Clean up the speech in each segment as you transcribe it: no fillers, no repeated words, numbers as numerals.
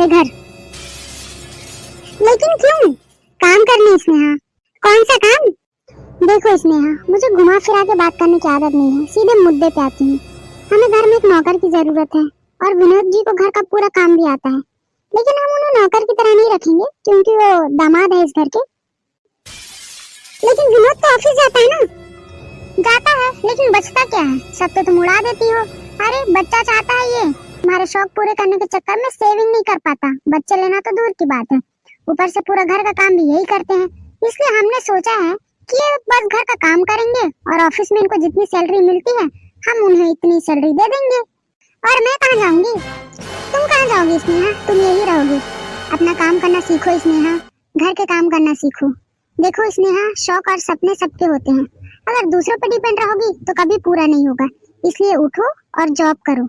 तुम्हारे घर। लेकिन क्यों? काम करने स्नेहा। कौन सा काम? देखो स्नेहा, मुझे घुमा फिरा के बात करने की आदत नहीं है, सीधे मुद्दे पे आती हूँ। हमें घर में एक नौकर की जरूरत है और विनोद जी को घर का पूरा काम भी आता है, लेकिन हम उन्हें नौकर की तरह नहीं रखेंगे क्योंकि वो दामाद है इस घर के। लेकिन विनोद तो ऑफिस जाता है ना। जाता है, लेकिन बचता क्या है? सब तो तुम उड़ा देती हो। अरे बच्चा चाहता है ये, तुम्हारे शौक पूरे करने के चक्कर में सेविंग नहीं कर पाता। बच्चे लेना तो दूर की बात है, ऊपर से पूरा घर का काम भी यही करते हैं। इसलिए हमने सोचा है कि ये बस घर का काम करेंगे और ऑफिस में इनको जितनी सैलरी मिलती है हम उन्हें इतनी सैलरी दे देंगे। और मैं कहाँ जाऊंगी? तुम कहाँ जाओगी स्नेहा? तुम यही रहोगी। अपना काम करना सीखो स्नेहा, घर के काम करना सीखो। देखो स्नेहा, शौक और सपने सबके होते हैं, अगर दूसरों पर डिपेंड रहोगी तो कभी पूरा नहीं होगा। इसलिए उठो और जॉब करो।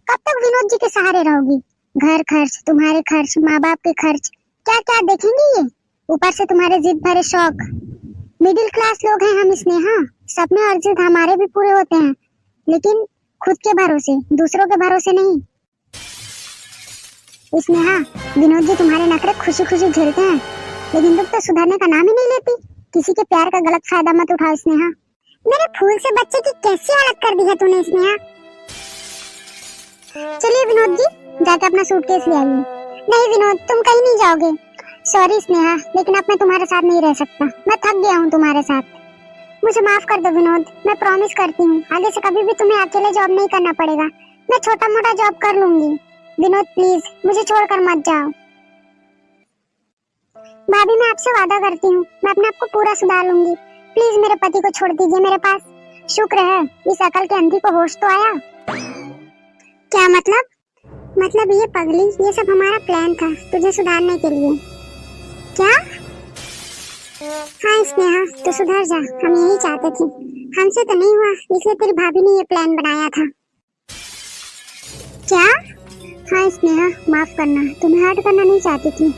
कब तक विनोद जी के सहारे रहोगी? घर खर्च, तुम्हारे खर्च, माँ बाप के खर्च, क्या क्या देखेंगे ये? ऊपर से तुम्हारे जिद भरे शौक। मिडिल क्लास लोग हैं हम स्नेहा, सपने और जिद हमारे भी पूरे होते हैं, लेकिन खुद के भरोसे, दूसरों के भरोसे नहीं। स्नेहा, विनोद जी तुम्हारे नखरे खुशी खुशी झेलते हैं, लेकिन तुम तो सुधरने का नाम ही नहीं लेती। किसी के प्यार का गलत फायदा मत उठाओ स्नेहा। मेरे फूल से बच्चे की कैसी हालत कर दी है तूने स्नेहा। चलिए विनोद जी, जाके अपना सूटकेस ले आइए। नहीं विनोद, तुम कहीं नहीं जाओगे। सॉरी स्नेहा, लेकिन अब मैं तुम्हारे साथ नहीं रह सकता। मैं थक गया हूँ तुम्हारे साथ। मुझे माफ कर दो विनोद, मैं प्रॉमिस करती हूँ आगे से कभी भी तुम्हें अकेले जॉब नहीं करना पड़ेगा। मैं छोटा मोटा जॉब कर लूंगी। विनोद प्लीज मुझे छोड़कर मत जाओ। भाभी मैं आपसे वादा करती हूँ, मैं अपने आप को पूरा सुधार लूंगी। प्लीज मेरे पति को छोड़ दीजिए मेरे पास। शुक्र है इस अकल के अंधी को होश तो आया। क्या मतलब? मतलब ये पगली, ये सब हमारा प्लान था तुझे सुधारने के लिए। क्या? हाँ स्नेहा, तो सुधर जा, हम यही चाहते थे। हमसे तो नहीं हुआ, इसलिए तेरी भाभी ने ये प्लान बनाया था। क्या? हाँ स्नेहा, माफ करना, तुम्हें हर्ट करना नहीं चाहती थी।